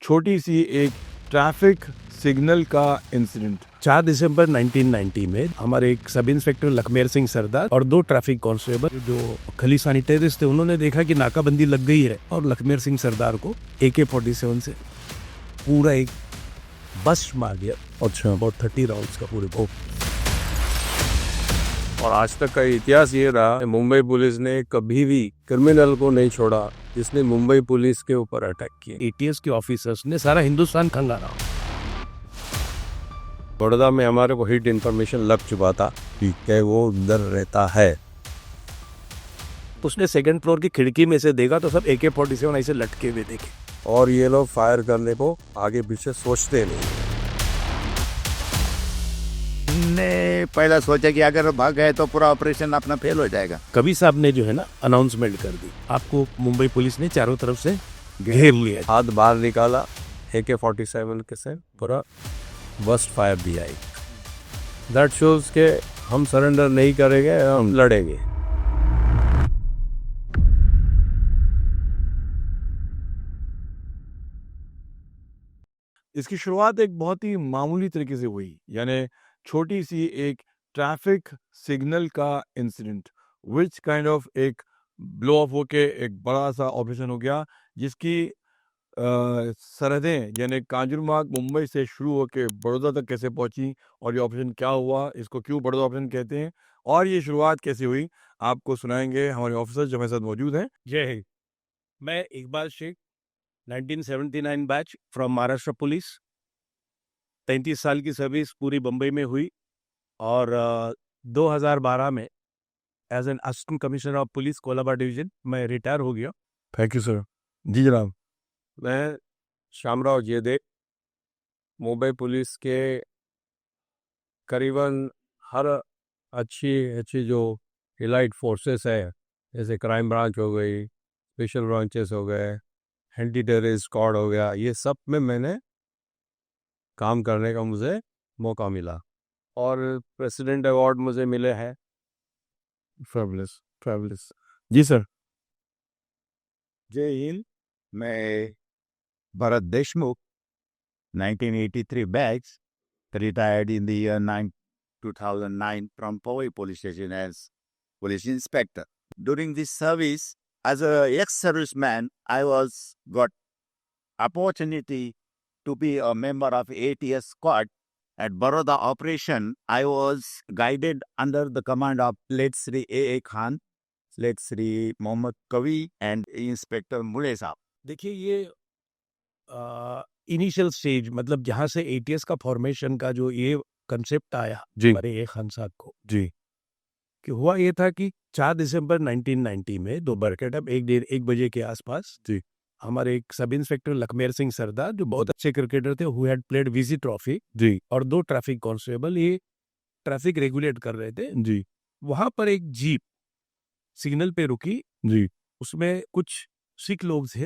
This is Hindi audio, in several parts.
छोटी सी एक ट्रैफिक सिग्नल का इंसिडेंट। 4 दिसंबर 1990 में हमारे एक सब इंस्पेक्टर लखमेर सिंह सरदार और 2 ट्रैफिक कांस्टेबल जो खलिस्तानी टेररिस्ट थे, उन्होंने देखा कि नाकाबंदी लग गई है और लखमेर सिंह सरदार को AK-47 से पूरा एक बस मार दिया। अच्छा, अबाउट 30 राउंड्स का पूरे को। और आज तक का इतिहास ये रहा, मुंबई पुलिस ने कभी भी क्रिमिनल को नहीं छोड़ा जिसने मुंबई पुलिस के ऊपर अटैक किए। ATS के ऑफिसर्स ने सारा हिंदुस्तान खंगाला। बड़ौदा में हमारे को हिट इन्फॉर्मेशन लग चुका था कि वो उधर रहता है। उसने सेकंड फ्लोर की खिड़की में से देखा तो सब AK-47 ऐसे लटके हुए देखे। और ये लोग फायर करने को आगे पीछे सोचते नहीं। ने पहला सोचा कि अगर भाग गए तो पूरा ऑपरेशन अपना फेल हो जाएगा। कवि साहब ने जो है ना अनाउंसमेंट कर दी, आपको मुंबई पुलिस ने चारों तरफ से घेर लिया। हाथ बाहर निकाला, AK-47 के से पूरा बस्ट फायर दिया। दैट शोज के हम सरेंडर नहीं करेंगे, हम लड़ेंगे। इसकी शुरुआत एक बहुत ही मामूली तरीके से हुई, यानी छोटी सी एक ट्रैफिक सिग्नल का इंसिडेंट विच काइंड ऑफ एक ब्लो ऑफ होके एक बड़ा सा ऑपरेशन हो गया, जिसकी सरहदें यानी कांजूरमार्ग मुंबई से शुरू होकर बड़ौदा तक कैसे पहुंची और ये ऑपरेशन क्या हुआ, इसको क्यों बड़ौदा ऑपरेशन कहते हैं और ये शुरुआत कैसे हुई, आपको सुनाएंगे हमारे ऑफिसर जो हमारे साथ मौजूद हैं। जय हिंद। मैं Iqbal Shaikh, 1979 batch from Maharashtra police. 33 साल की सर्विस पूरी बम्बई में हुई और 2012 में as an assistant commissioner of police Colaba division मैं रिटायर हो गया। Thank you sir. जी जनाब। मैं श्यामराव जेदे, मुंबई पुलिस के करीबन हर अच्छी जो इलाइट फोर्सेस है, जैसे क्राइम ब्रांच हो गई, स्पेशल ब्रांचेस हो गए, एंटी टेररिस्ट स्क्वाड हो गया, ये सब में मैंने काम करने का मुझे मौका मिला और प्रेसिडेंट अवार्ड मुझे मिले हैं। Fabulous fabulous. जी सर। जय हिंद। मैं Bharat Deshmukh, 1983 batch, retired in the year 2009 from Powai Police Station as police inspector. During this service, as a ex-serviceman, I got opportunity to be a member of ATS squad. At Baroda operation, I was guided under the command of late Sri A.A. Khan, late Sri Mohammad Kavi and Inspector Mule साहब। देखिए, ये इनिशियल स्टेज मतलब जहाँ से ATS का फॉर्मेशन का जो ये कंसेप्ट आया जी हमारे A खान साहब को, जी कि हुआ ये था कि 4 दिसंबर 1990 में दोपहर के टाइम 1 बजे के आसपास जी हमारे एक सब इंस्पेक्टर लखमेर सिंह सरदार जो बहुत अच्छे क्रिकेटर थे, who had played Vizzy trophy, जी और 2 ट्रैफिक कांस्टेबल ये ट्रैफिक रेगुलेट कर रहे थे। जी वहां पर एक जीप सिग्नल पे रुकी, जी उसमें कुछ सिख लोग थे,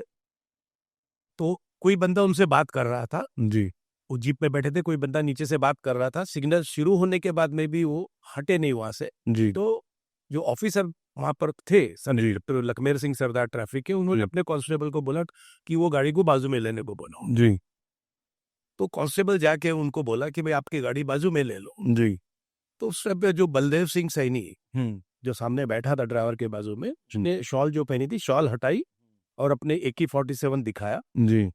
तो कोई बंदा उनसे बात कर रहा था। जी वो जीप में बैठे थे, कोई बंदा नीचे से बात कर रहा था। सिग्नल शुरू होने के बाद में भी वो हटे नहीं वहां से। जी तो जो ऑफिसर वहां पर थे तो लखमेर सिंह सरदार ट्रैफिक के, उन्होंने अपने कांस्टेबल को बोला कि वो गाड़ी को बाजू में लेने को बोला। जी तो कांस्टेबल जाके उनको बोला कि भाई आपकी गाड़ी बाजू में ले लो। जी तो उस समय जो बलदेव सिंह सैनी जो सामने बैठा था ड्राइवर के बाजू में, उसने शॉल जो पहनी थी शॉल हटाई और अपने AK-47 दिखाया। जी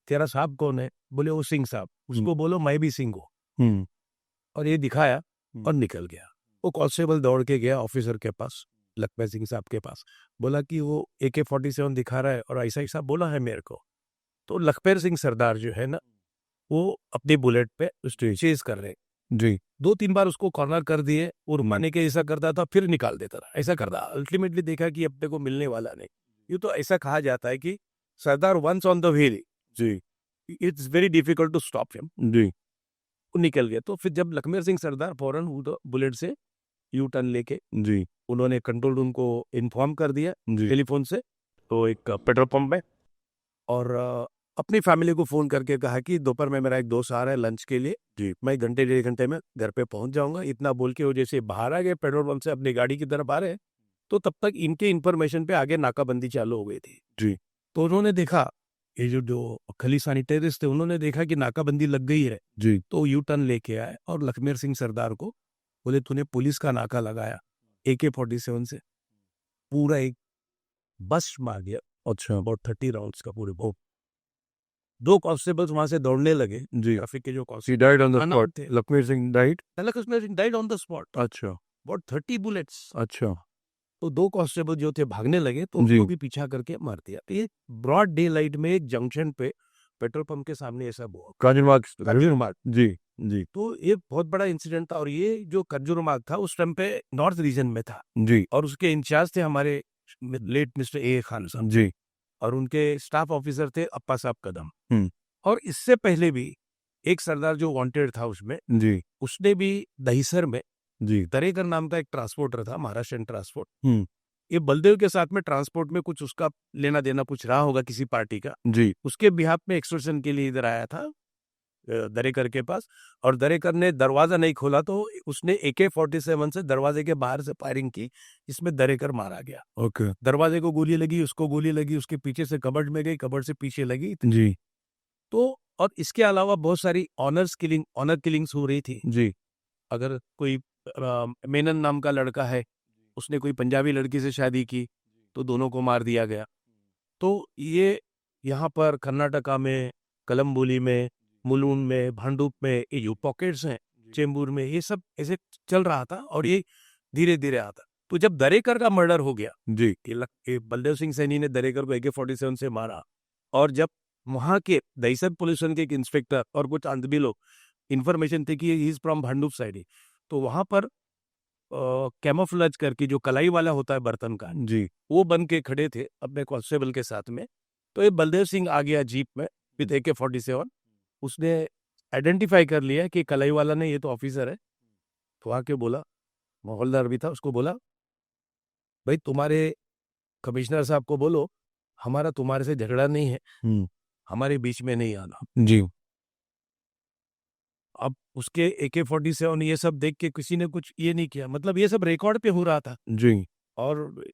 तेरा साहब कौन है? बोले वो सिंह साहब। उसको बोलो मैं भी सिंह हूँ। और ये दिखाया और निकल गया। वो कांस्टेबल दौड़ के गया ऑफिसर के पास, लखमेर सिंह साहब के पास, बोला कि वो AK-47 दिखा रहा है और ऐसा ऐसा बोला है मेरे को। तो लखमेर सिंह सरदार जो है ना, वो अपनी बुलेट पे चेज कर रहे, जी 2-3 बार उसको कॉर्नर कर दिए, वो रुकने के ऐसा करता था, फिर निकाल देता था, ऐसा करता। अल्टीमेटली देखा कि अपने को मिलने वाला नहीं। ये तो ऐसा कहा जाता है कि सरदार वंस ऑन द व्हील, जी it's very difficult to stop him. जी वो निकल गया। तो फिर जब लखमेर सिंह सरदार फौरन बुलेट से यू टर्न लेके जी उन्होंने कंट्रोल रूम को इन्फॉर्म कर दिया जी टेलीफोन से, तो एक पेट्रोल पंप में, और अपनी फैमिली को फोन करके कहा कि दोपहर में मेरा एक दोस्त आ रहा है लंच के लिए, जी मैं 1-1.5 घंटे में घर पे पहुंच जाऊंगा। इतना बोल के वो जैसे बाहर आ गए पेट्रोल पंप से अपनी गाड़ी की तरफ आ रहे, तो तब तक इनके इन्फॉर्मेशन पे आगे नाकाबंदी चालू हो गई थी। जी तो उन्होंने देखा ये जो खलीसानी टेररिस्ट थे उन्होंने देखा कि नाकाबंदी लग गई है जी तो यू टर्न लेके आए और लखमेर सिंह सरदार को बोले तूने पुलिस का नाका लगाया AK-47 से पूरा एक बस मार दिया। अच्छा अबाउट 30 राउंड्स का पूरे बहुत। 2 कांस्टेबल्स वहां से दौड़ने लगे, जी ट्रैफिक के जो सी died on the constable spot थे, Lakhmir Singh died Lakhmer Singh died on the spot, अच्छा अबाउट 30 बुलेट्स। अच्छा तो 2 कांस्टेबल जो थे भागने लगे तो जी। उनको भी पीछा करके मार दिया। तो ये ब्रॉड डे लाइट में एक जंक्शन पे पेट्रोल पंप के सामने ऐसा हुआ कांजूरमार्ग जी जी तो ये बहुत बड़ा इंसिडेंट था। और ये जो कंजूरमार्ग था उस टाइम पे नॉर्थ रीजन में था जी और उसके इंचार्ज थे हमारे लेट मिस्टर A खान साहब जी और उनके स्टाफ ऑफिसर थे अप्पा साहब कदम। हम्म। और इससे पहले भी एक सरदार जो वांटेड था उसमें, जी उसने भी दहीसर में जी दरेकर नाम का एक ट्रांसपोर्टर था, महाराष्ट्र ट्रांसपोर्ट। हम्म। ये बलदेव के साथ में ट्रांसपोर्ट में कुछ उसका लेना देना कुछ रहा होगा किसी पार्टी का, जी उसके बिहाफ में एक्सटॉर्शन के लिए इधर आया था दरेकर के पास। और दरेकर ने दरवाजा नहीं खोला तो उसने AK-47 से दरवाजे के बाहर से फायरिंग की, जिसमें दरेकर मारा गया। ओके दरवाजे को गोली लगी, उसको गोली लगी, उसके पीछे से कबर्ड में गई, कबर्ड से पीछे लगी। जी तो और इसके अलावा बहुत सारी ऑनर किलिंग्स हो रही थी। जी अगर कोई मेनन नाम का लड़का है, उसने कोई पंजाबी लड़की से शादी की तो दोनों को मार दिया गया। तो ये यहाँ पर कर्नाटका में, कलम्बोली में, मुलुंड में, भांडुप में, ये जो पॉकेट्स हैं चेंबूर में, ये सब ऐसे चल रहा था और ये धीरे धीरे आता। तो जब दरेकर का मर्डर हो गया, जी ये बलदेव सिंह सैनी ने दरेकर को AK-47 से मारा और जब वहां के दहीसर पुलिस स्टेशन के एक इंस्पेक्टर और कुछ आंतबी लोग इन्फॉर्मेशन थी कि he is from Bhandup side ही, तो वहां पर कैमोफ्लेज करके जो कलाई वाला होता है बर्तन का, जी वो बन के खड़े थे अपने कांस्टेबल के साथ में। तो ये बलदेव सिंह आ गया जीप में विद AK-47, उसने आइडेंटिफाई कर लिया कि कलाई वाला ने, ये तो ऑफिसर है। तो आके बोला, मोहल्लादार भी था, उसको बोला भाई तुम्हारे कमिश्नर साहब को बोलो हमारा तुम्हारे से झगड़ा नहीं है, हम्म। हमारे बीच में नहीं आना। जी अब उसके AK-47 ये सब देख के किसी ने कुछ ये नहीं किया, मतलब ये सब रिकॉर्ड पे हो रहा था जी और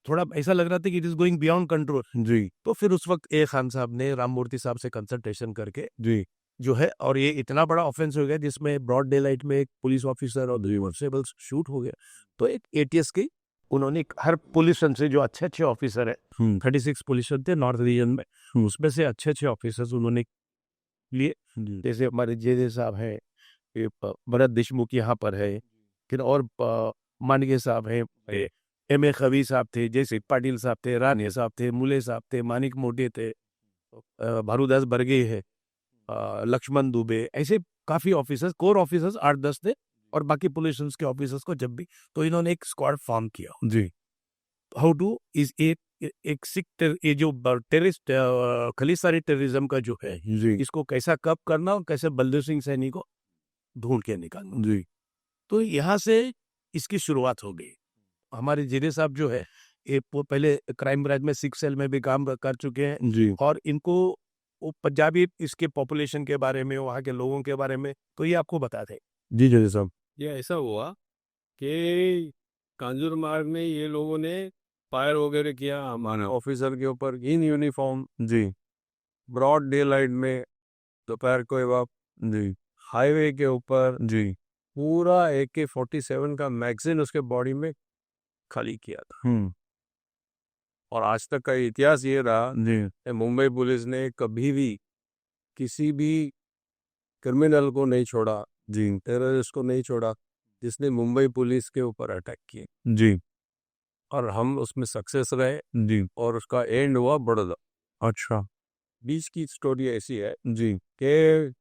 थोड़ा ऐसा लग रहा था कि it is going beyond control. जी तो फिर उस वक्त A खान साहब ने राममूर्ति साहब से कंसल्टेशन करके जी जो है, और ये इतना बड़ा ऑफेंस हो गया जिसमें ब्रॉड डे लाइट में एक पुलिस ऑफिसर और 2 कांस्टेबल्स शूट हो गया। तो एक ATS की उन्होंने हर पुलिस स्टेशन से जो अच्छे अच्छे ऑफिसर है, 36 पुलिस स्टेशन थे नॉर्थ रीजन में, उसमें से अच्छे अच्छे ऑफिसर्स उन्होंने लिए। जैसे हमारे JJ साहब हैं, ये भरत देशमुख यहाँ पर है, फिर और मांडगे साहब हैं, MA खवी साहब थे, जैसे पाटिल साहब थे, राणे साहब थे, मुले साहब थे, मानिक मोटे थे, भारूदास बरगे है, लक्ष्मण दुबे, ऐसे काफी ऑफिसर्स, कोर ऑफिसर्स 8-10 थे और बाकी पुलिस स्टेशन के ऑफिसर्स को जब भी, तो इन्होंने एक स्क्वाड फॉर्म किया। जी हाउ टू इज एक सिख ये जो टेररिस्ट खलिस्तानी टेररिज्म का जो है, जी इसको कैसा कब करना और कैसे बलदेव सिंह सैनी को ढूंढ के निकालना। जी तो यहाँ से इसकी शुरुआत हो गई। हमारे JJ साहब जो है, ये वो पहले क्राइम ब्रांच में 6 सेल में भी काम कर चुके हैं जी और इनको वो पंजाबी इसके पॉपुलेशन के बारे में, वहाँ के लोगों के बारे में, तो ये आपको बताते। जी जज साहब ये ऐसा हुआ कि कांजूरमार्ग में ये लोगों ने फायर वगैरह किया हमारे ऑफिसर के ऊपर इन यूनिफॉर्म, जी ब्रॉड डे लाइट में, दोपहर को वक्त जी हाईवे के ऊपर जी पूरा AK-47 का मैगजीन उसके बॉडी में खाली किया था। और आज तक का इतिहास ये रहा जी कि मुंबई पुलिस ने कभी भी किसी भी क्रिमिनल को नहीं छोड़ा, जी टेररिस्ट को नहीं छोड़ा जिसने मुंबई पुलिस के ऊपर अटैक किए, जी और हम उसमें सक्सेस रहे जी और उसका एंड हुआ बड़ौदा। अच्छा बीच की स्टोरी ऐसी है जी कि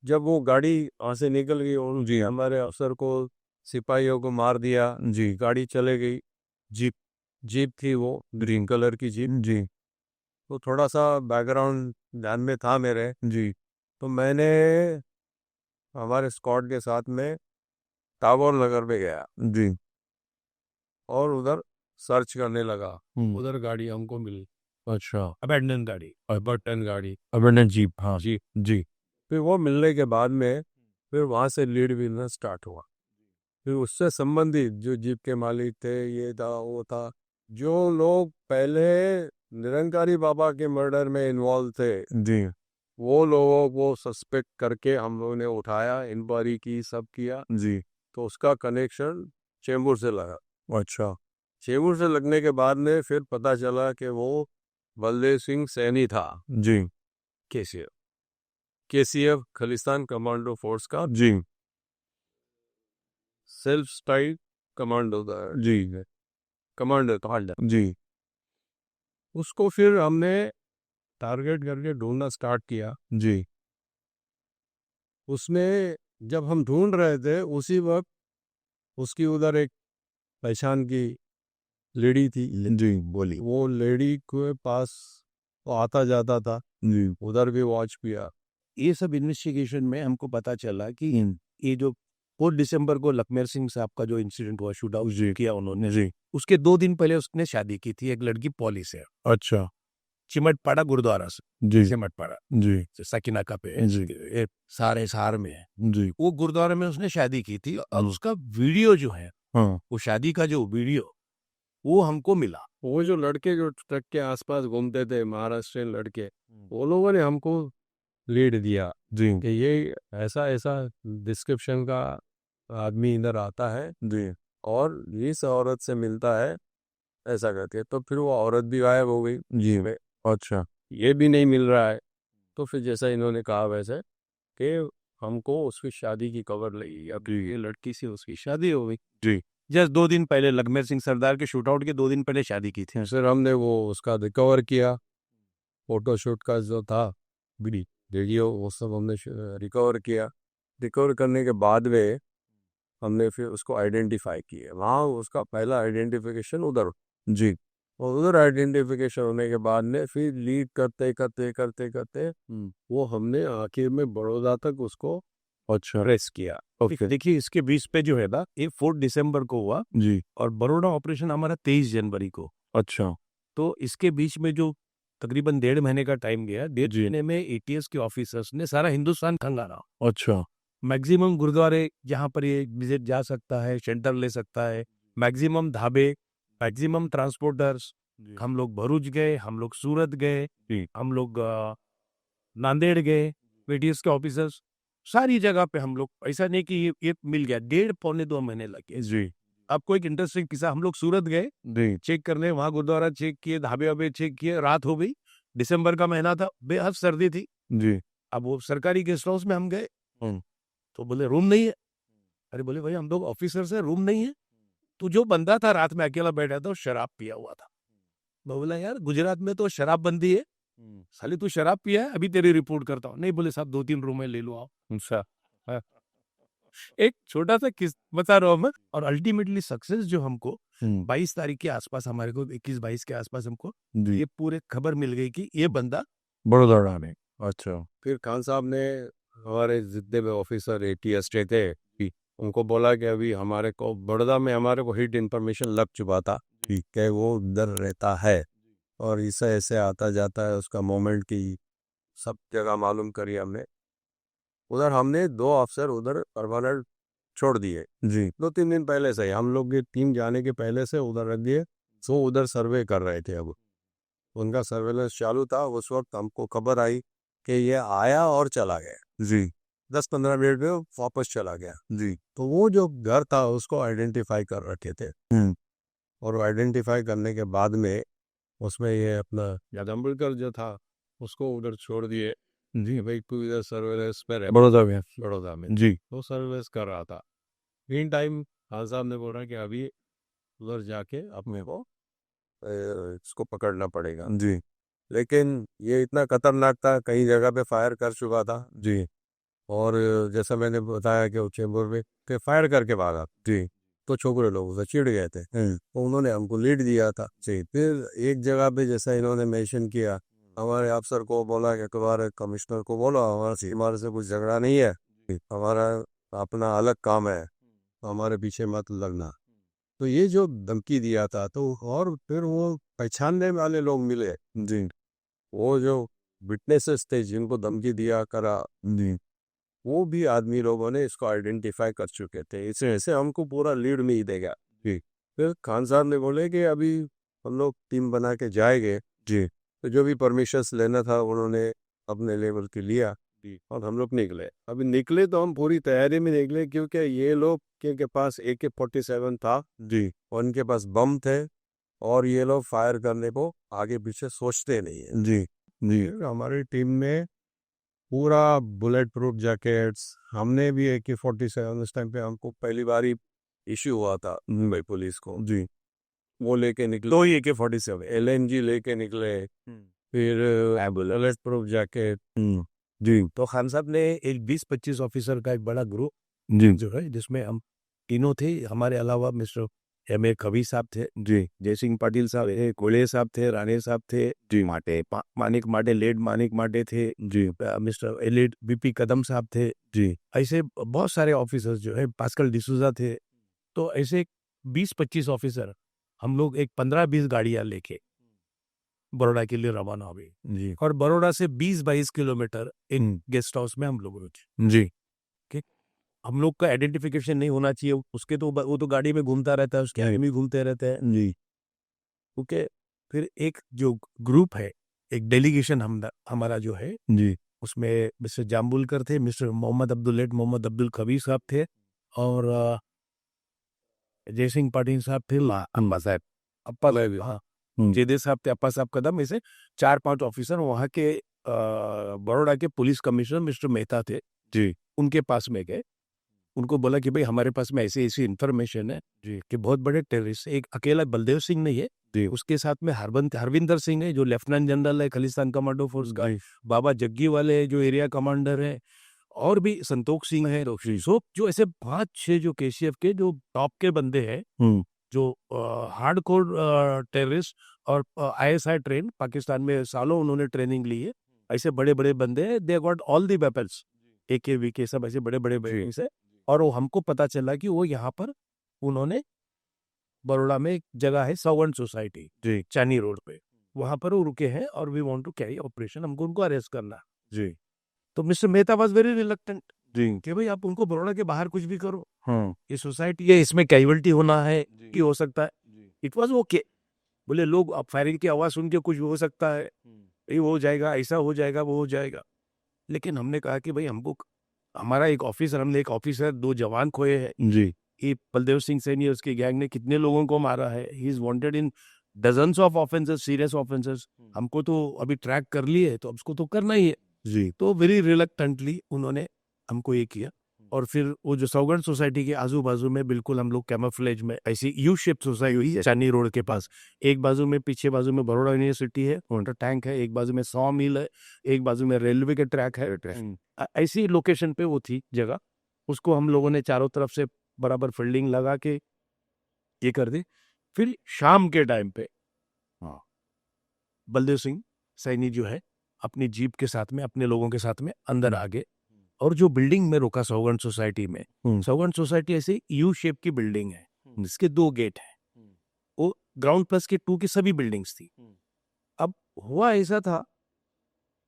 जब वो गाड़ी वहाँ से निकल गई और जी हमारे अफसर को, सिपाहियों को मार दिया, जी गाड़ी चले गई, जीप थी वो ग्रीन कलर की जीप। जी तो थोड़ा सा बैकग्राउंड ध्यान में था मेरे, जी तो मैंने हमारे स्क्वाड के साथ में टावर नगर में गया जी और उधर सर्च करने लगा। हम्म, उधर गाड़ी हमको मिली, अच्छा अबैंडन गाड़ी। बटन गाड़ी। अबेंडन जीप हाँ जी। जी फिर वो मिलने के बाद में फिर वहाँ से लीड मिलना स्टार्ट हुआ। फिर उससे संबंधित जो जीप के मालिक थे, ये था वो था, जो लोग पहले निरंकारी बाबा के मर्डर में इन्वॉल्व थे, जी वो लोगों को सस्पेक्ट करके हम लोगों ने उठाया, इंक्वायरी की, सब किया, जी तो उसका कनेक्शन चेंबूर से लगा। अच्छा चेंबूर से लगने के बाद में फिर पता चला कि वो बलदेव सिंह सैनी था, जी केसीएफ खालिस्तान कमांडो फोर्स का जी सेल्फ स्टाइल कमांडो था, जी कमांडर। जी उसको फिर हमने टारगेट करके ढूंढना स्टार्ट किया। जी उसमें जब हम ढूंढ रहे थे उसी वक्त उसकी उधर एक पहचान की लेडी थी, जी बोली वो लेडी के पास वो आता जाता था, जी उधर भी वॉच किया। ये सब इन्वेस्टिगेशन में हमको पता चला कि ये जो 4 दिसंबर को लखमेर सिंह साहब का जो इंसिडेंट हुआ, शूट आउट जी किया उन्होंने, जी उसके 2 दिन पहले उसने शादी की थी एक लड़की पॉली से, अच्छा चिमटपाड़ा गुरुद्वारा से, जी चिमटपाड़ा जी सकीनाका पे जी ये सारे सार में है। जी वो गुरुद्वारा में उसने शादी की थी और उसका वीडियो जो है, हाँ वो शादी का जो वीडियो वो हमको मिला। वो जो लड़के जो ट्रक के आसपास घूमते थे, महाराष्ट्रियन लड़के, वो लोगों ने हमको लीड दिया जी कि ये ऐसा ऐसा डिस्क्रिप्शन का आदमी इधर आता है जी और इस औरत से मिलता है, ऐसा करके। तो फिर वो औरत भी गायब हो गई, जी अच्छा ये भी नहीं मिल रहा है। तो फिर जैसा इन्होंने कहा वैसे कि हमको उसकी शादी की खबर लगी, अब ये लड़की से उसकी शादी हो गई। जी जस्ट 2 दिन पहले लखमेर सिंह सरदार के शूट आउट के 2 दिन पहले शादी की थी। फिर हमने वो उसका रिकवर किया, फोटोशूट का जो था वीडियो, वो सब हमने रिकवर किया। रिकवर करने के बाद में हमने फिर उसको आइडेंटिफाई किया। वहाँ उसका पहला आइडेंटिफिकेशन उधर, जी और उधर आइडेंटिफिकेशन होने के बाद में फिर लीड करते करते करते करते वो हमने आखिर में बड़ौदा तक उसको अच्छा ट्रेस किया। ओके देखिए इसके बीच पे जो है ना, ये 4 दिसंबर को हुआ जी और बड़ौदा ऑपरेशन हमारा 23 जनवरी को। अच्छा तो इसके बीच में जो तकरीबन 1.5 महीने का टाइम गया, 1.5 जी। महीने में एटीएस के ऑफिसर्स ने सारा हिंदुस्तान खंगाला। अच्छा मैक्सिमम गुरुद्वारे जहाँ पर ये विजिट जा सकता है, शेल्टर ले सकता है, मैक्सिमम ढाबे, मैक्सिमम ट्रांसपोर्टर्स, हम लोग भरूच गए, हम लोग सूरत गए, जी। हम लोग नांदेड़ गए, एटीएस के ऑफिसर्स, सारी जगह पे हम लोग, ऐसा नहीं कि ये मिल गया, 1.5-2 महीने लगे। जी आपको एक इंटरेस्टिंग किस्सा, हम लोग सूरत गए जी चेक करने, वहां गुरुद्वारा चेक किए, ढाबे वाबे चेक किए, रात हो गई, दिसंबर का महीना था, बेहद सर्दी थी। जी अब वो सरकारी गेस्ट हाउस में हम गए, हम्म। तो बोले रूम नहीं है। अरे बोले भाई हम लोग ऑफिसर से, रूम नहीं है। तो जो बंदा था रात में अकेला बैठा था, वो शराब पिया हुआ था। मैं बोला यार गुजरात में तो शराब बंदी है, साली तू शराब पिया है, अभी तेरी रिपोर्ट करता हूँ। नहीं बोले साहब 2-3 रूम है, ले लो आप। अच्छा हाँ। एक छोटा सा किस बता रहा हूँ मैं, और अल्टीमेटली सक्सेस जो हमको 22 तारीख के आसपास, हमारे को 21-22 के आसपास हमको जी ये पूरे खबर मिल गई कि ये बंदा बड़ोदरा में अच्छा फिर खान साहब ने हमारे जितने भी ऑफिसर एटीएस के थे, उनको बोला कि अभी हमारे को बड़ौदा में हमारे को हिट इन्फॉर्मेशन लग चुका था कि वो उधर रहता है और ऐसे ऐसे आता जाता है, उसका मोमेंट की सब जगह मालूम करी हमने। उधर हमने 2 अफसर उधर परमानेंट छोड़ दिए, जी 2-3 दिन पहले से ही हम लोग की टीम जाने के पहले से उधर रख दिए। सो उधर सर्वे कर रहे थे, अब उनका सर्वेलेंस चालू था। उस वक्त हमको खबर आई कि ये आया और चला गया, जी 10-15 मिनट में वो वापस चला गया। जी तो वो जो घर था उसको आइडेंटिफाई कर रखे थे, और आइडेंटिफाई करने के बाद में उसमें ये अपना यादम्बलकर जो था उसको उधर छोड़ दिए। जी भाई तू इधर सर्वेलेंस में रह, बड़ौदा में बड़ौदा में जी तो सर्वेलेंस कर रहा था। इन टाइम खान साहब ने बोला कि अभी उधर जाके अपने को इसको पकड़ना पड़ेगा। जी लेकिन ये इतना खतरनाक था, कई जगह पे फायर कर चुका था, जी और जैसा मैंने बताया कि वो चेंबूर में के फायर करके भागा। जी तो छोकरे लोग उसे चिढ़ गए थे, तो उन्होंने हमको लीड दिया था। फिर एक जगह पे जैसा इन्होंने मेंशन किया, हमारे अफसर को बोला कि तुम्हारे कमिश्नर को बोलो हमारे से कुछ झगड़ा नहीं है, हमारा अपना अलग काम है, हमारे पीछे मत लगना। तो ये जो धमकी दिया था, तो और फिर वो पहचानने वाले लोग मिले, जी वो जो विटनेसेस थे जिनको धमकी दिया करा, जी वो भी आदमी लोगों ने इसको आइडेंटिफाई कर चुके थे। इस वजह से हमको पूरा लीड नहीं देगा। जी फिर खान साहब ने बोले कि अभी हम लोग टीम बना के जाएंगे, जी। तो जो भी परमिशंस लेना था उन्होंने अपने लेवल के लिया और हम लोग निकले। अभी निकले तो हम पूरी तैयारी में निकले क्योंकि ये लोग के पास AK-47 था जी, और उनके पास बम थे और ये लोग फायर करने को आगे पीछे सोचते नहीं है जी जी। हमारी टीम में पूरा बुलेट प्रूफ जैकेट्स, हमने भी AK-47 उस टाइम पे हमको पहली बार ही इश्यू हुआ था मुंबई पुलिस को जी, वो लेके निकले। तो AK-47 LNG लेके निकले, फिर बुलेट प्रूफ जैकेट जी। तो खान साहब ने एक 20-25 ऑफिसर का एक बड़ा ग्रुप जी जो है जिसमें हम तीनों थे, हमारे अलावा मिस्टर M.A. कवि साहब थे जी जयसिंह पाटिल साहब थे, कोले साहब थे, राणे साहब थे जी माटे मानिक माटे लेड मानिक माटे थे जी मिस्टर एलिड BP कदम साहब थे। जी ऐसे बहुत सारे ऑफिसर्स जो है पास्कल डिसूजा थे। तो ऐसे 20-25 ऑफिसर हम लोग एक 15-20 गाड़ियां लेके बड़ौदा के लिए रवाना हो गए जी और बड़ौदा से 20-22 किलोमीटर इन गेस्ट हाउस में हम लोग रुके। जी हम लोग का आइडेंटिफिकेशन नहीं होना चाहिए, उसके तो वो तो गाड़ी में घूमता रहता है, उसके आगे भी घूमते रहते हैं जी ओके। फिर एक जो ग्रुप है, एक डेलीगेशन हमारा जो है जी उसमें मिस्टर जाम्बुलकर थे, मिस्टर मोहम्मद अब्दुल खबीर साहब थे और जयसिंह पाटिल साहब थे, अम्बा साहब अप्पा साहब, हाँ जयदेव साहब थे, अप्पा साहब कदम, ऐसे 4-5 ऑफिसर वहाँ के बड़ौदा के पुलिस कमिश्नर मिस्टर मेहता थे जी उनके पास में गए। उनको बोला कि भाई हमारे पास में ऐसी ऐसी इन्फॉर्मेशन है जी कि बहुत बड़े टेररिस्ट, एक अकेला बलदेव सिंह नहीं है जी उसके साथ में हरविंदर सिंह है जो लेफ्टिनेंट जनरल है खालिस्तान कमांडो फोर्स का, बाबा जग्गी वाले जो एरिया कमांडर है, और भी संतोख सिंह है, सो जो ऐसे 5-6 जो KCF के जो टॉप के बंदे हैं जो हार्डकोर टेररिस्ट और ISI ट्रेन पाकिस्तान में सालों उन्होंने ट्रेनिंग ली है, ऐसे बड़े बड़े बंदे हैं, they got all the weapons AK VK सब ऐसे बड़े बड़े वेपन्स है। और वो हमको पता चला कि वो यहाँ पर उन्होंने बड़ौदा में एक जगह है सौगंध सोसाइटी जी चानी रोड पे, वहां पर वो रुके हैं और we want to carry operation, हमको उनको अरेस्ट करना। जी तो mister Mehta was very reluctant जी कि भाई आप उनको बड़ौदा के बाहर कुछ भी करो, हाँ ये सोसाइटी है, इसमें कैजुअलिटी होना है जी। कि हो सकता है। इट वाज ओके, बोले लोग अब फायरिंग की आवाज सुन के कुछ भी हो सकता है, ये हो जाएगा, ऐसा हो जाएगा, वो हो जाएगा। लेकिन हमने कहा कि भाई हमको हमारा एक ऑफिसर, हमने एक ऑफिसर 2 जवान खोए हैं, जी ये बलदेव सिंह सैनी उसके गैंग ने कितने लोगों को मारा है, he is wanted in dozens of offences, serious offences, हमको तो अभी ट्रैक कर लिए तो उसको तो करना ही है। जी तो वेरी रिलक्टेंटली उन्होंने हमको ये किया और फिर वो जो सौगंध सोसाइटी के आजू बाजू में बिल्कुल हम लोग कैमोफ्लेज में ऐसी यू शेप सोसाइटी हुई है चांदनी रोड के पास, एक बाजू में पीछे बाजू में बड़ौदा यूनिवर्सिटी है, वाटर टैंक है, एक बाजू में सॉ मिल है, एक बाजू में रेलवे के ट्रैक है, ऐसी लोकेशन पे वो थी जगह। उसको हम लोगों ने चारों तरफ से बराबर फील्डिंग लगा के ये कर दी। फिर शाम के टाइम पे बलदेव सिंह सैनी जो है अपनी जीप के साथ में अपने लोगों के साथ में अंदर आ गए और जो बिल्डिंग में रुका सौगंध सोसाइटी में, सौगंध सोसाइटी ऐसे यू शेप की बिल्डिंग है जिसके 2 गेट हैं, वो ग्राउंड प्लस के 2 की सभी बिल्डिंग्स थी। अब हुआ ऐसा था,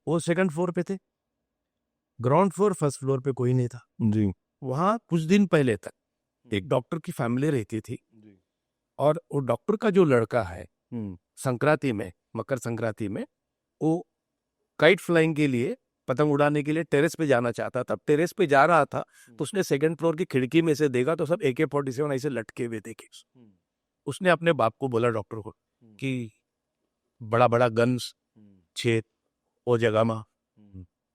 वो सेकंड फ्लोर पे थे, ग्राउंड फ्लोर फर्स्ट फ्लोर पे कोई नहीं था जी वहां। कुछ दिन पहले तक एक डॉक्टर की फैमिली रहती थी और वो डॉक्टर का जो लड़का है संक्रांति में, मकर संक्रांति में वो काइट फ्लाइंग के लिए, पतंग उड़ाने के लिए टेरेस पे जाना चाहता था। टेरेस पे जा रहा था तो उसने सेकंड फ्लोर की खिड़की में से देखा तो सब AK-47 ऐसे लटके हुए देखे। उसने अपने बाप को बोला डॉक्टर को कि बड़ा बड़ा गन्स छेद वो जगह में,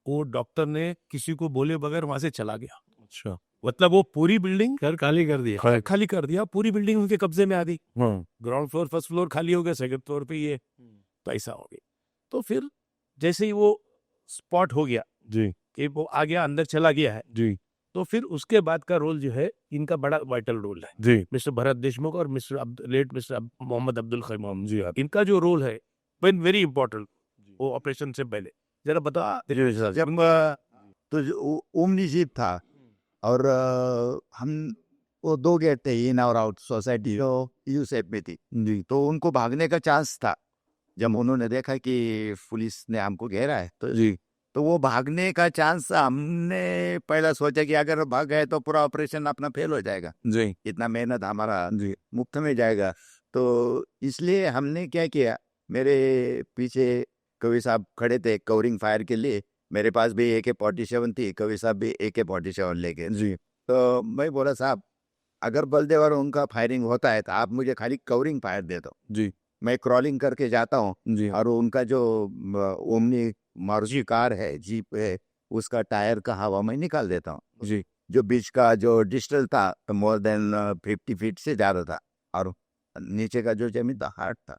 वो डॉक्टर ने किसी को बोले बगैर वहां से चला गया। अच्छा मतलब वो पूरी बिल्डिंग घर खाली कर दिया खाली कर दिया, पूरी बिल्डिंग उनके कब्जे में आ गई। हाँ ग्राउंड फ्लोर फर्स्ट फ्लोर खाली हो गया, सेकंड फ्लोर पे ये पैसा हो गया। तो फिर जैसे ही वो स्पॉट हो गया जी कि वो आ गया, अंदर चला गया है, जी तो फिर उसके बाद का रोल जो है इनका बड़ा वाइटल रोल है। जी मिस्टर भरत देशमुख और लेट मिस्टर मोहम्मद अब्दुल खैम जी इनका जो रोल है वेरी इंपॉर्टेंट वो ऑपरेशन से पहले। जरा बता। जब तो ओमनी जीप था और हम वो 2 गेट थे इन और आउट, सोसाइटी जो यू शेप में थी जी तो उनको भागने का चांस था। जब उन्होंने देखा कि पुलिस ने हमको घेरा है तो वो भागने का चांस, हमने पहला सोचा कि अगर भाग गए तो पूरा ऑपरेशन अपना फेल हो जाएगा, जी इतना मेहनत हमारा जी मुफ्त में जाएगा। तो इसलिए हमने क्या किया, मेरे पीछे कवि साहब खड़े थे कवरिंग फायर के लिए। मेरे पास भी AK-47 थी, कवि साहब भी AK-47 लेके। जी तो मैं बोला साहब अगर बलदेव और उनका फायरिंग होता है तो आप मुझे खाली कवरिंग फायर दे दो, जी मैं क्रॉलिंग करके जाता हूँ जी और उनका जो ओमनी मारुति कार है, जीप है, उसका टायर का हवा मैं निकाल देता हूँ। जी जो बीच का जो डिस्टेंस था मोर देन 50 फीट से ज़्यादा था और नीचे का जो जमीन था हार्ड था।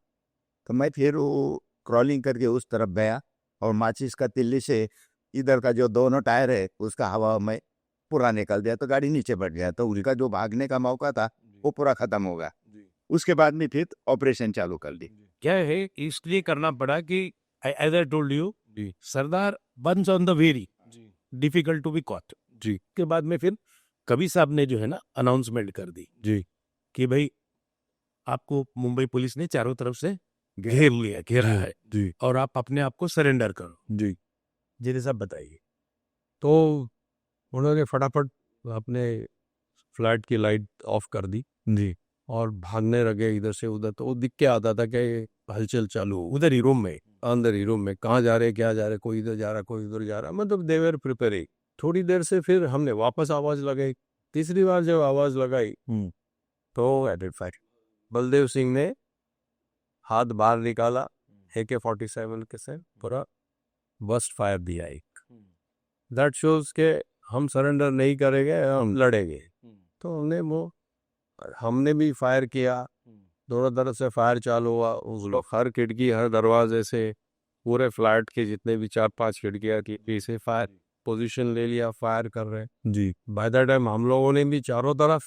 तो मैं फिर वो क्रॉलिंग करके उस तरफ गया और माचिस का तिल्ली से इधर का जो दोनों टायर है उसका हवा मैं पूरा निकल दिया, तो गाड़ी नीचे बैठ गया। तो उनका जो भागने का मौका था वो पूरा खत्म हो गया। उसके बाद में फिर ऑपरेशन चालू कर दी। क्या है इसलिए करना पड़ा कि एज आई टोल्ड यू जी सरदार बर्न्स ऑन द वेरी जी डिफिकल्ट टू बी कॉट। जी के बाद में फिर कवि साहब ने जो है ना अनाउंसमेंट कर दी जी कि भाई आपको मुंबई पुलिस ने चारों तरफ से घेरा है जी और आप अपने आप को सरेंडर करो। जी जी साहब बताइए। तो उन्होंने फटाफट अपने फ्लैट की लाइट ऑफ कर दी जी और भागने लगे इधर से उधर। तो वो दिख के आता था कि हलचल चालू हो उधर ही रूम में अंदर ही रूम में, कहाँ जा रहे क्या जा रहे, कोई इधर जा रहा कोई उधर जा रहा, मतलब दे वर प्रिपेयरिंग। थोड़ी देर से फिर हमने वापस आवाज लगाई। तीसरी बार जब आवाज लगाई तो आइडेंटिफाई बलदेव सिंह ने हाथ बाहर निकाला, AK-47 के से पूरा बस्ट फायर दिया एक। दैट शोज के हम सरेंडर नहीं करेंगे, हम लड़ेंगे। तो हमने भी फायर किया, दोनों तरफ से फायर चालू हुआ। उस लोग हर खिड़की हर दरवाजे से पूरे फ्लैट के जितने भी 4-5 खिड़कियां की पीछे फायर पोजीशन ले लिया, फायर कर रहे हैं। जी बाय द टाइम हम लोगों ने भी चारों तरफ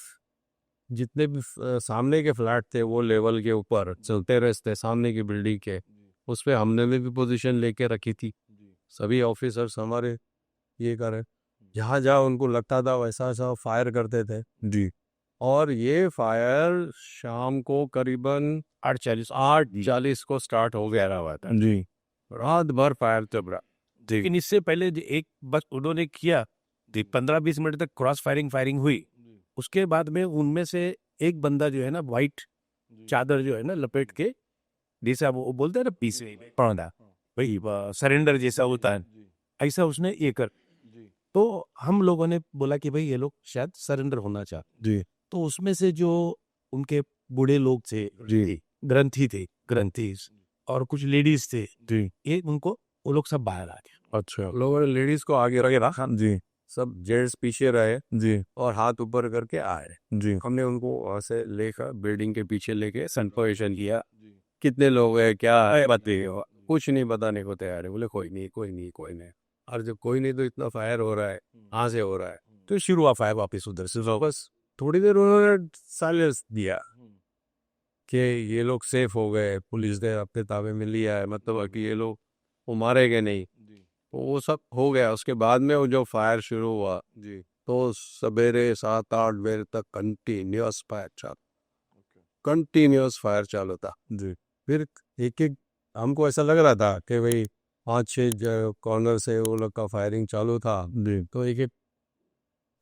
जितने भी सामने के फ्लैट थे वो लेवल के ऊपर चलते रास्ते सामने की बिल्डिंग के उस पे हमने भी पोजीशन लेके रखी थी। सभी ऑफिसर्स हमारे ये करे, जहाँ जहाँ उनको लगता था वैसा वैसा फायर करते थे। जी और ये फायर शाम को करीबन 8:40 को स्टार्ट हो गया हुआ था। जी रात भर फायर चल रहा। लेकिन इससे पहले जो एक बस उन्होंने किया 15-20 मिनट तक क्रॉस फायरिंग हुई। उसके बाद में उनमें से एक बंदा जो है ना व्हाइट चादर जो है ना लपेट के जैसे अब वो बोलते हैं ना पीस पौधा भाई सरेंडर जैसा होता है, ऐसा उसने ये कर। तो हम लोगों ने बोला कि भाई ये लोग शायद सरेंडर होना चाहते। जी तो उसमें से जो उनके बूढ़े लोग थे, जी ग्रंथीस और कुछ लेडीज थे, जी ये उनको वो लोग सब बाहर आ गए। अच्छा लोगों ने लेडीज को आगे रखा, जी सब जेंट्स पीछे रहे जी और हाथ ऊपर करके आए। जी हमने उनको वहां से लेकर बिल्डिंग के पीछे लेके सनपोजिशन किया, कितने लोग है क्या है बताइए। कुछ नहीं बताने को तैयार है, बोले कोई नहीं कोई नहीं कोई नहीं। और जब कोई नहीं तो इतना फायर हो रहा है, कहाँ से हो रहा है। तो शुरू हुआ फायर वापस उधर से। बस थोड़ी देर उन्होंने साइलेंस दिया कि ये लोग सेफ हो गए, पुलिस ने अपने ताबे में लिया है, मतलब कि ये लोग वो मारेंगे नहीं। तो वो सब हो गया। उसके बाद में वो जो फायर शुरू हुआ जी तो सवेरे 7-8 बजे तक कंटिन्यूस फायर चालू था। जी फिर एक एक हमको ऐसा लग रहा था कि भाई 5-6 कॉर्नर से वो लोग का फायरिंग चालू था, जी तो एक एक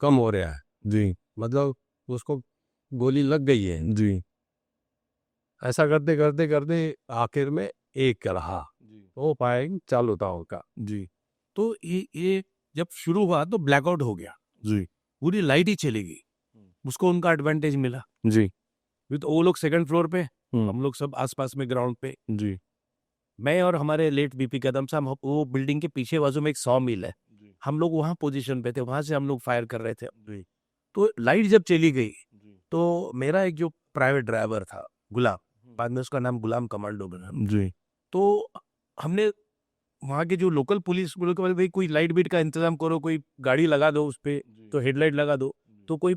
कम हो रहा है, जी मतलब उसको गोली लग गई है। जी ऐसा करते करते करते आखिर में एक रहा, वो फायरिंग चालू था उनका। जी तो ये जब शुरू हुआ तो ब्लैकआउट हो गया, जी पूरी लाइट ही चली गई। उसको उनका एडवांटेज मिला। जी तो वो लोग सेकंड फ्लोर पे, हम्म। हम लोग सब आसपास में ग्राउंड पे। जी मैं और हमारे लेट बीपी कदम साहब वो बिल्डिंग के पीछे बाजू में एक 100 मिल है, हम लोग वहाँ पोजीशन पे थे, वहां से हम लोग फायर कर रहे थे। तो लाइट जब चली गई तो मेरा एक जो प्राइवेट ड्राइवर था गुलाम, बाद में उसका नाम गुलाम कमांडो बना। जी तो हमने वहाँ के जो लोकल पुलिस बोले कि भाई कोई लाइट बीट का इंतजाम करो, कोई गाड़ी लगा दो उस पे, तो हेडलाइट लगा दो। तो कोई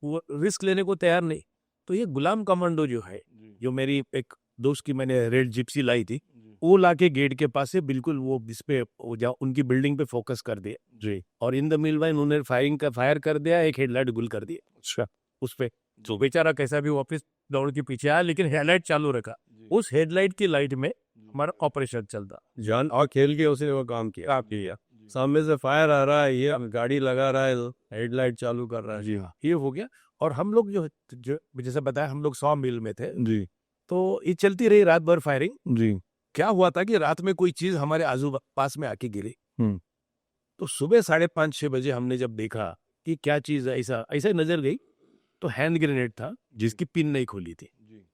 रिस्क लेने को तैयार नहीं। तो ये गुलाम कमांडो जो है, जो मेरी एक दोस्त की मैंने रेड जिप्सी लाई थी, वो लाके गेट के पास से बिल्कुल वो इस पे उनकी बिल्डिंग पे फोकस कर दिया जी। और इन द मील वाइन उन्होंने फायर कर दिया, एक हेडलाइट गुल कर दिया। अच्छा, उस पे जो बेचारा कैसा भी वापस दौड़ के पीछे आया, लेकिन हेडलाइट चालू रखा। उस हेडलाइट की लाइट में हमारा ऑपरेशन चलता। जान और खेल के उसने वो काम किया। सामने से फायर आ रहा है, ये गाड़ी लगा रहा है, हेडलाइट चालू कर रहा है। जी हाँ ये हो गया। और हम लोग जो जैसे बताया हम लोग 100 मील में थे, जी तो ये चलती रही रात भर फायरिंग। जी क्या हुआ था कि रात में कोई चीज हमारे आजू पास में आके गिरी। तो सुबह 5:30-6 बजे हमने जब देखा कि क्या चीज है, ऐसा ऐसा नजर गई तो हैंड ग्रेनेड था जिसकी पिन नहीं खोली थी।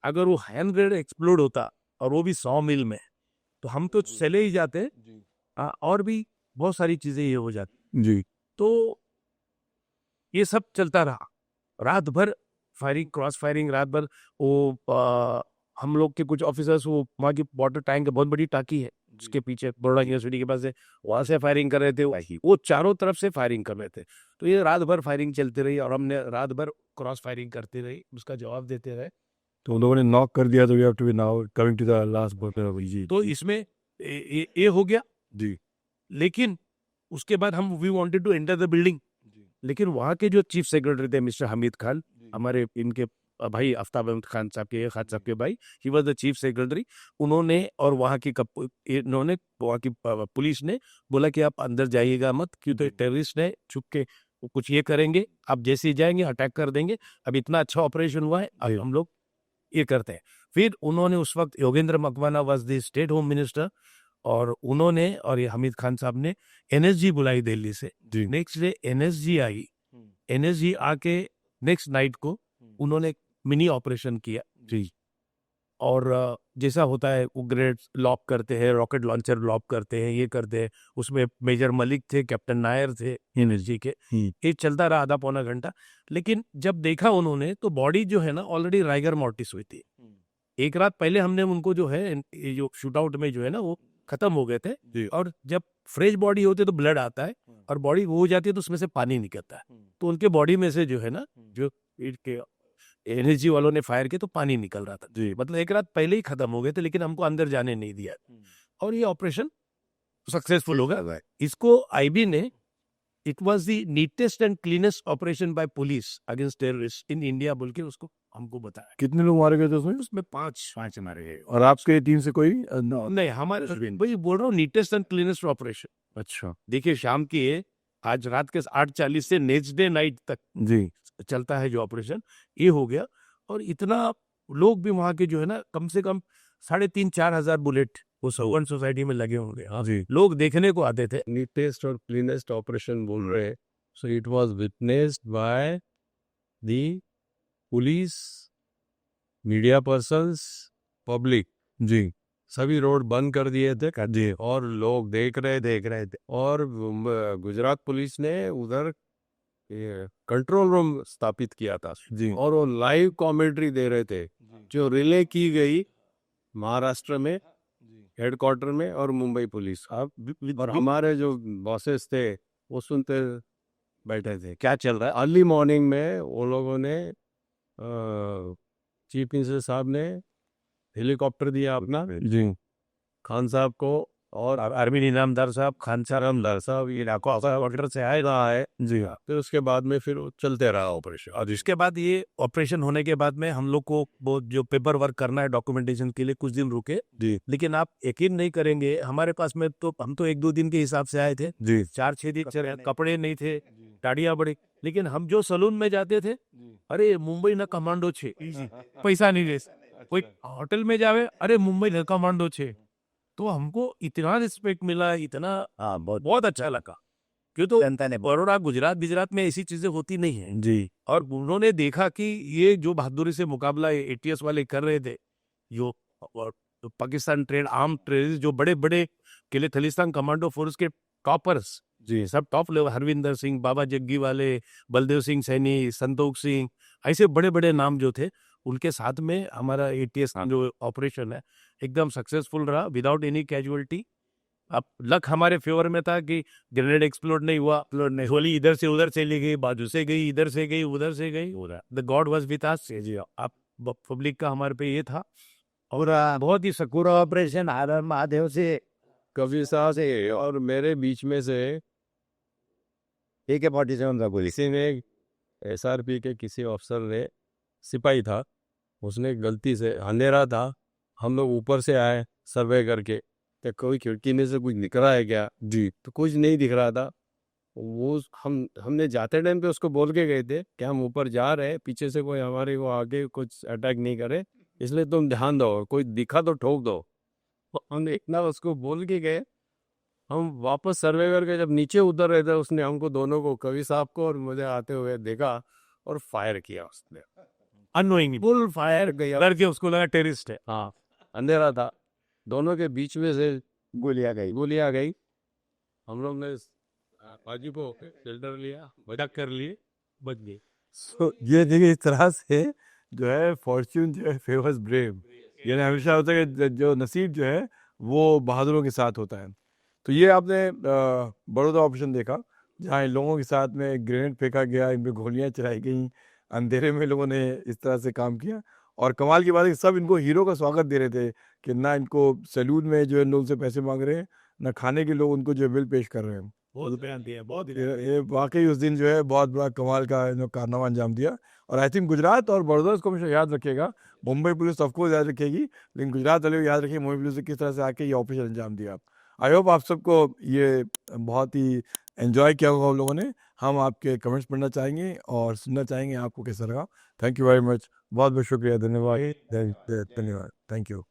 अगर वो हैंड ग्रेनेड एक्सप्लोड होता और वो भी 100 मील में, तो हम तो चले ही जाते। और भी बहुत सारी चीजें ये हो जाती। जी तो ये सब चलता रहा रात भर, फायरिंग, क्रॉस फायरिंग रात भर। वो हम लोग के कुछ ऑफिसर्स, वो वहाँ की वाटर टैंक बहुत बड़ी टाकी है उसके पीछे बड़ोड़ा यूनिवर्सिटी के पास है, वहां से फायरिंग कर रहे थे। वो चारों तरफ से फायरिंग कर रहे थे। तो ये रात भर फायरिंग चलती रही और हमने रात भर क्रॉस फायरिंग करते रही, उसका जवाब देते रहे। तो उन लोगों ने नॉक कर दिया, तो we have to be now coming to the last ball. जी तो इसमें ये हो गया। जी लेकिन उसके बाद हम we wanted to enter the building, लेकिन वहाँ के जो चीफ सेक्रेटरी थे मिस्टर हमीद खान, हमारे इनके भाई आफ्ताब अहमद खान साहब के भाई, he was the chief secretary. उन्होंने और वहाँ की इन्होंने वहाँ की पुलिस ने बोला कि आप अंदर जाइएगा मत, क्यों तो टेररिस्ट ने छुप के कुछ ये करेंगे, आप जैसे ही जाएंगे अटैक कर देंगे। अब इतना अच्छा ऑपरेशन हुआ है, अब हम लोग ये करते हैं। फिर उन्होंने उस वक्त Yogendra Makwana was the state home minister, और उन्होंने और ये हमीद खान साहब ने एनएसजी बुलाई दिल्ली से। नेक्स्ट डे एनएसजी आई, एनएसजी आके नेक्स्ट नाइट को उन्होंने मिनी ऑपरेशन किया। जी और जैसा होता है वो ग्रेनेड लॉक करते हैं, रॉकेट लॉन्चर लॉक करते हैं, ये करते हैं। उसमें मेजर मलिक थे, कैप्टन नायर थे एनएसजी के। ये चलता रहा आधा पौना घंटा। लेकिन जब देखा उन्होंने तो बॉडी जो है ना ऑलरेडी राइगर मॉर्टिस हुई थी। एक रात पहले हमने उनको जो है ये जो शूट आउट में जो है ना वो खत्म हो गए थे। और जब फ्रेश बॉडी होती है तो ब्लड आता है, और बॉडी वो हो जाती है तो उसमें से पानी निकलता है। तो उनके बॉडी में से जो है ना, जो एनएसजी वालों ने फायर किया तो पानी निकल रहा था। मतलब एक रात पहले ही खत्म हो गए थे, लेकिन हमको अंदर जाने नहीं दिया। और ये ऑपरेशन सक्सेसफुल हो गया। इसको आईबी ने, it was the neatest and cleanest operation by police against terrorist in India बोल के उसको हमको बताया। कितने लोग मारे गए थे उसमें? उसमें पांच मारे गए। और आपके टीम से कोई नहीं, हमारे भाई बोल रहा हूँ नीटेस्ट एंड क्लीनेस्ट ऑपरेशन। अच्छा देखिए शाम की है, आज रात के 8:40 से नेक्स्ट डे नाइट तक जी चलता है जो ऑपरेशन, ये हो गया। और इतना लोग भी वहाँ के जो है ना, कम से कम 3,500-4 हजार बुलेट वो सौगन सोसाइटी में लगे होंगे। हाँ जी लोग देखने को आते थे। नीटेस्ट और क्लीनेस्ट ऑपरेशन बोल रहे हैं। So it was witnessed by the police, media persons, public. जी सभी रोड बंद कर दिए थे जी, और लोग देख रहे थे। और गुजरात पुलिस ने उधर कंट्रोल रूम स्थापित किया था, जी और वो लाइव कमेंट्री दे रहे थे जो रिले की गई महाराष्ट्र में हेडक्वार्टर में और मुंबई पुलिस। और हमारे जो बॉसेस थे वो सुनते बैठे थे क्या चल रहा है। अर्ली मॉर्निंग में वो लोगों ने चीफ मिनिस्टर साहब ने हेलीकॉप्टर दिया अपना जी खान साहब को, और अरविंद इनामदार साहब, खान साहब, ये ऑर्डर से आए रहा है। जी हाँ फिर उसके बाद में फिर वो चलते रहा ऑपरेशन। और इसके बाद ये ऑपरेशन होने के बाद में हम लोग को वो जो पेपर वर्क करना है डॉक्यूमेंटेशन के लिए कुछ दिन रुके। जी लेकिन आप यकीन नहीं करेंगे, हमारे पास में तो हम तो 1-2 दिन के हिसाब से आए थे। जी 4-6 दिन कपड़े नहीं थे, दाढ़ियां बड़ी। लेकिन हम जो सलून में जाते थे, अरे मुंबई ना कमांडो छे, पैसा नहीं दे। कोई होटल में जावे, अरे मुंबई ना कमांडो छे। तो हमको इतना रिस्पेक्ट मिला, इतना बहुत अच्छा लगा। क्यों तो बड़ोड़ा गुजरात में ऐसी चीजें होती नहीं है। जी और उन्होंने देखा कि ये जो बहादुरी से मुकाबला एटीएस वाले कर रहे थे, जो पाकिस्तान ट्रेन आर्म टेररिस्ट, जो बड़े बड़े किले खलिस्तान कमांडो फोर्स के टॉपर्स, जी सब टॉप लेवल, हरविंदर सिंह, बाबा जग्गी वाले, बलदेव सिंह सैनी, संतोष सिंह, ऐसे बड़े बड़े नाम जो थे, उनके साथ में हमारा एटीएस जो ऑपरेशन है एकदम सक्सेसफुल रहा, विदाउट एनी कैजुअलिटी। अब लक हमारे फेवर में था कि ग्रेनेड एक्सप्लोड नहीं हुआ, गोली इधर से उधर चली गई, बाजू से गई, इधर से गई, उधर से गई। The god was with us. जी आप पब्लिक का हमारे पे ये था। और बहुत ही पूरा ऑपरेशन हर महादेव से, कभी साहब से और मेरे बीच में से AK-47 था पुलिस ने, SRP के किसी अफसर ने, सिपाही था, उसने गलती से, अंधेरा था, हम लोग ऊपर से आए सर्वे करके, तो कोई खिड़की में से कुछ दिख रहा है क्या? जी, तो कुछ नहीं दिख रहा था। वो हमने जाते टाइम पे उसको बोल के गए थे कि हम ऊपर जा रहे हैं, पीछे से कोई हमारे को आगे कुछ अटैक नहीं करे, इसलिए तुम ध्यान दो, कोई दिखा तो ठोक दो। हम इतना उसको बोल के गए, हम वापस सर्वे करके जब नीचे उतर रहे थे, उसने हमको दोनों को, कवि साहब को और मुझे आते हुए देखा और फायर किया उसने, अनोइंग फुल फायर किया। करके उसको लगा टेररिस्ट है। हाँ, अंधेरा था, दोनों के बीच में से गोलियां गई। गोलियां गई। हम लोग ने बाजू को शेल्टर लिया, बचाव कर लिए, बच गए। So, ये देखिए इस तरह से जो है फॉर्च्यून जो है फेवर्स ब्रेव, यानी हमेशा होता है कि जो नसीब जो है वो बहादुरों के साथ होता है। तो ये आपने बड़ौदा ऑपरेशन देखा जहाँ इन लोगों के साथ में ग्रेनेड फेंका गया, इन पे गोलियां चलाई गई, अंधेरे में लोगों ने इस तरह से काम किया। और कमाल की बात है कि सब इनको हीरो का स्वागत दे रहे थे कि ना इनको सैल्यूट में जो है लोग से पैसे मांग रहे हैं, ना खाने के लोग उनको जो है बिल पेश कर रहे हैं। बहुत बयान दिया, बहुत ये वाकई उस दिन जो है बहुत बड़ा कमाल का कारनामा अंजाम दिया। और आई थिंक गुजरात और बड़ौदा इसको हमेशा याद रखेगा। मुंबई पुलिस ऑफकोर्स याद रखेगी, लेकिन गुजरात वाले को याद रखेंगे मुंबई पुलिस ने किस तरह से आके ये ऑपरेशन अंजाम दिया। आई होप आप सबको ये बहुत ही एंजॉय किया होगा आप लोगों ने। हम आपके कमेंट्स पढ़ना चाहेंगे और सुनना चाहेंगे आपको कैसा लगा। थैंक यू वेरी मच, बहुत बहुत शुक्रिया, धन्यवाद, धन्यवाद, थैंक यू।